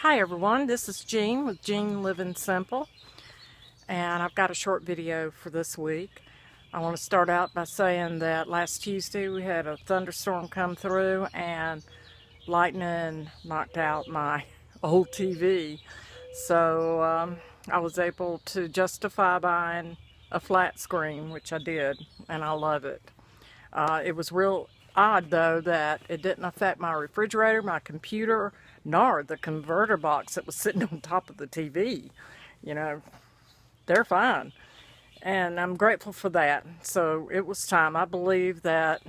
Hi everyone, this is Jean with JeanLivingSimple, and I've got a short video for this week. I want to start out by saying that last Tuesday we had a thunderstorm come through and lightning knocked out my old TV. So I was able to justify buying a flat screen, which I did, and I love it. It was real odd though that it didn't affect my refrigerator, my computer, nor the converter box that was sitting on top of the TV. You know, they're fine. And I'm grateful for that. So it was time. I believe that,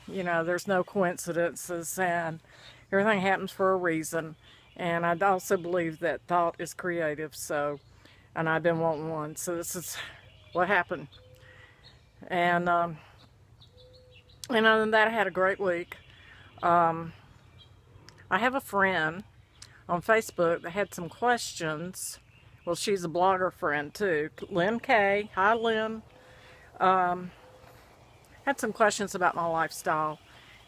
there's no coincidences and everything happens for a reason. And I also believe that thought is creative. So, and I've been wanting one. So this is what happened. And other than that, I had a great week. I have a friend on Facebook that had some questions. Well, she's a blogger friend too, Lynn K. Hi, Lynn. Had some questions about my lifestyle.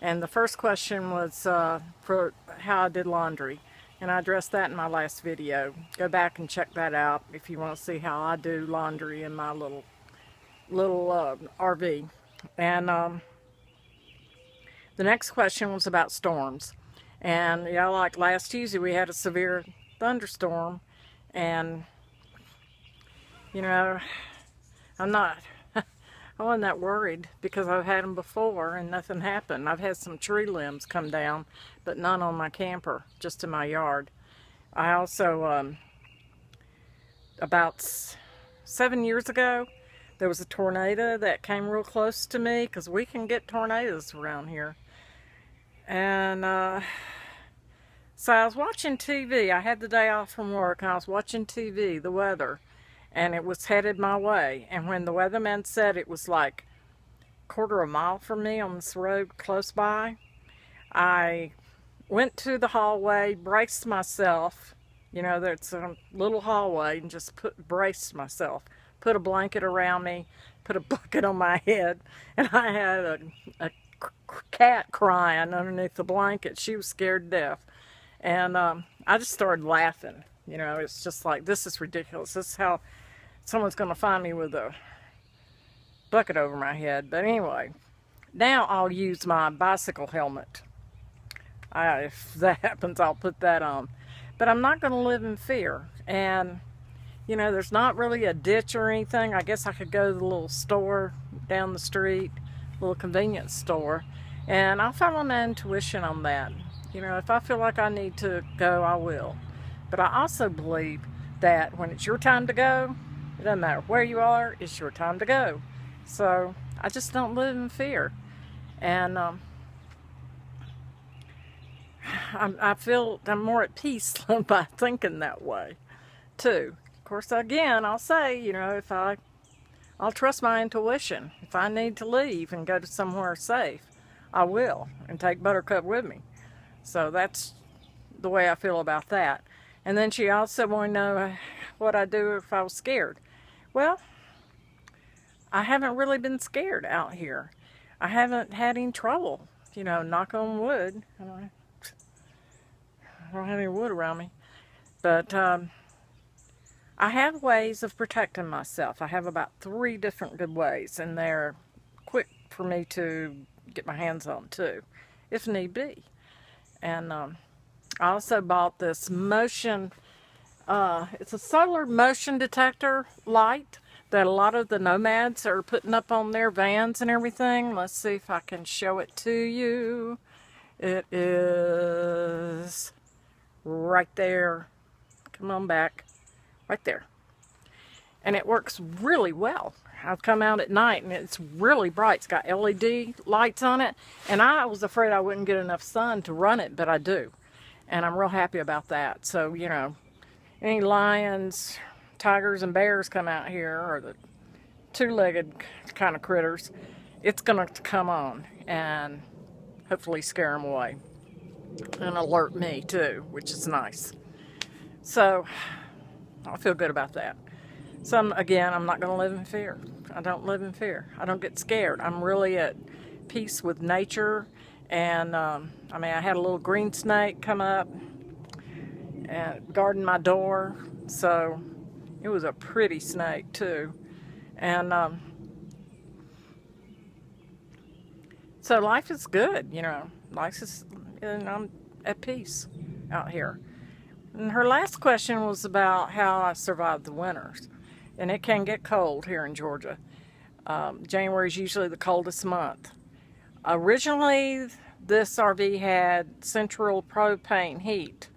And the first question was for how I did laundry. And I addressed that in my last video. Go back and check that out if you want to see how I do laundry in my little RV. And the next question was about storms. And like last Tuesday we had a severe thunderstorm, and I'm not I wasn't that worried because I've had them before and nothing happened. I've had some tree limbs come down, but none on my camper, just in my yard. I also about 7 years ago there was a tornado that came real close to me, because we can get tornadoes around here. And so I was watching TV. I had the day off from work and I was watching TV, the weather, and it was headed my way. And when the weatherman said it was like a quarter of a mile from me on this road close by, I went to the hallway, braced myself. There's a little hallway, and just braced myself. Put a blanket around me, put a bucket on my head, and I had a cat crying underneath the blanket. She was scared to death. And I just started laughing. It's just like, this is ridiculous. This is how someone's going to find me with a bucket over my head. But anyway, now I'll use my bicycle helmet. If that happens, I'll put that on. But I'm not going to live in fear. And, there's not really a ditch or anything. I guess I could go to the little store down the street, little convenience store, and I'll follow my intuition on that. If I feel like I need to go, I will. But I also believe that when it's your time to go, it doesn't matter where you are, it's your time to go. So I just don't live in fear. And I feel I'm more at peace by thinking that way too. Of course, again, I'll say, I'll trust my intuition. If I need to leave and go to somewhere safe, I will, and take Buttercup with me. So that's the way I feel about that. And then she also wanted to know what I'd do if I was scared. Well, I haven't really been scared out here. I haven't had any trouble, knock on wood. I don't have any wood around me. But I have ways of protecting myself. I have about 3 different good ways, and they're quick for me to get my hands on too, if need be. And I also bought this motion, it's a solar motion detector light that a lot of the nomads are putting up on their vans and everything. Let's see if I can show it to you. It is right there. Come on back. Right there. And it works really well. I've come out at night and it's really bright. It's got LED lights on it, and I was afraid I wouldn't get enough sun to run it, but I do. And I'm real happy about that. So, any lions, tigers, and bears come out here, or the 2-legged kind of critters, it's going to come on and hopefully scare them away. And alert me too, which is nice. So I feel good about that. So again, I'm not going to live in fear. I don't live in fear. I don't get scared. I'm really at peace with nature. And I had a little green snake come up and guarding my door. So it was a pretty snake too. And so life is good, you know. Life is, and I'm at peace out here. And her last question was about how I survived the winters. And it can get cold here in Georgia. January is usually the coldest month. Originally, this RV had central propane heat.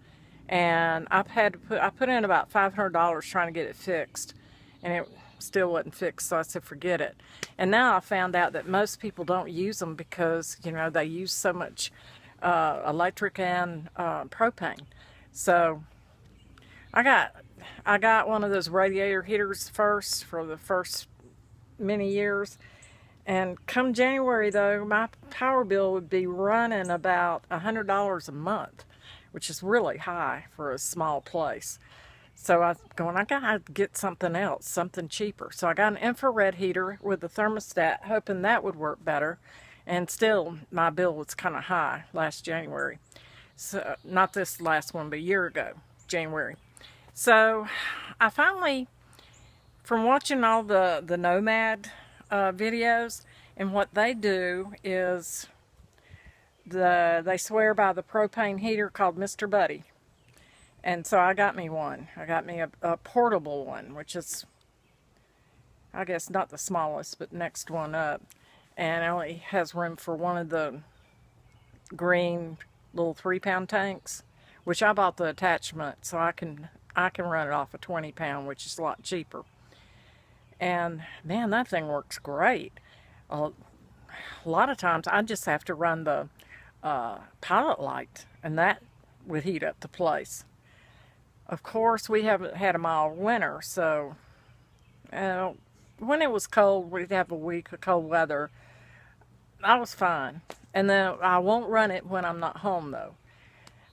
And I put in about $500 trying to get it fixed. And it still wasn't fixed, so I said forget it. And now I found out that most people don't use them because, you know, they use so much electric and propane. So I got one of those radiator heaters first for the first many years. And come January though, my power bill would be running about $100 a month, which is really high for a small place. So I gotta get something else, something cheaper. So I got an infrared heater with a thermostat, hoping that would work better. And still, my bill was kind of high last January. So not this last one, but a year ago, January. So I finally, from watching all the Nomad videos, and what they do is they swear by the propane heater called Mr. Buddy. And so I got me one. I got me a portable one, which is, I guess, not the smallest, but next one up. And it only has room for one of the green little 3-pound tanks, which I bought the attachment so I can run it off a 20-pound, which is a lot cheaper. And man, that thing works great. A lot of times I just have to run the pilot light, and that would heat up the place. Of course, we haven't had a mild winter, so when it was cold, we'd have a week of cold weather. I was fine. And then I won't run it when I'm not home, though.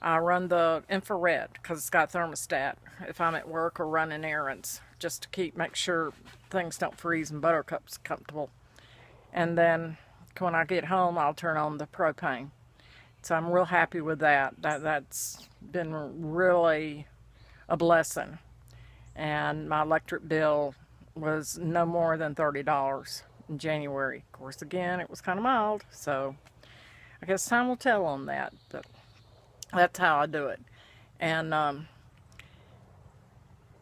I run the infrared because it's got a thermostat if I'm at work or running errands, just to make sure things don't freeze and Buttercup's comfortable. And then when I get home, I'll turn on the propane. So I'm real happy with that. That's been really a blessing. And my electric bill was no more than $30 in January. Of course, again, it was kind of mild, so I guess time will tell on that, but that's how I do it. And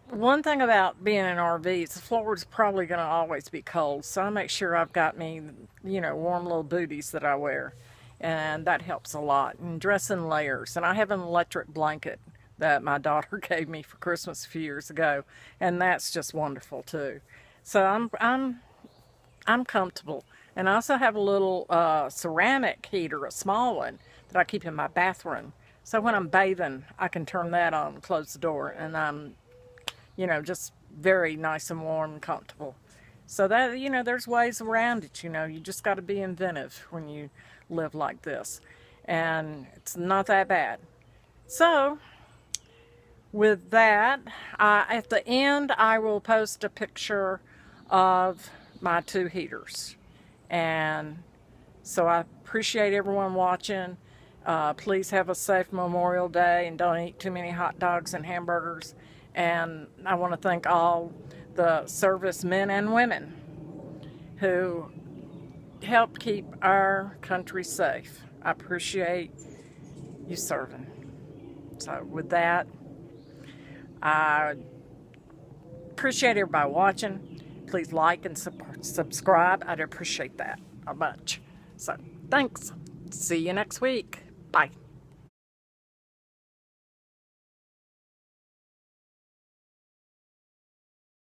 one thing about being in RVs, the floor is probably going to always be cold, so I make sure I've got me, you know, warm little booties that I wear, and that helps a lot. And dress in layers. And I have an electric blanket that my daughter gave me for Christmas a few years ago, and that's just wonderful too. So I'm comfortable. And I also have a little ceramic heater, a small one, that I keep in my bathroom. So when I'm bathing, I can turn that on and close the door, and I'm, you know, just very nice and warm and comfortable. So that, you know, there's ways around it, you know. You just got to be inventive when you live like this. And it's not that bad. So with that, at the end, I will post a picture of my 2 heaters. And so I appreciate everyone watching. Please have a safe Memorial Day and don't eat too many hot dogs and hamburgers. And I want to thank all the servicemen and women who help keep our country safe. I appreciate you serving. So with that, I appreciate everybody watching. Please like and subscribe. I'd appreciate that a bunch. So thanks. See you next week. Bye.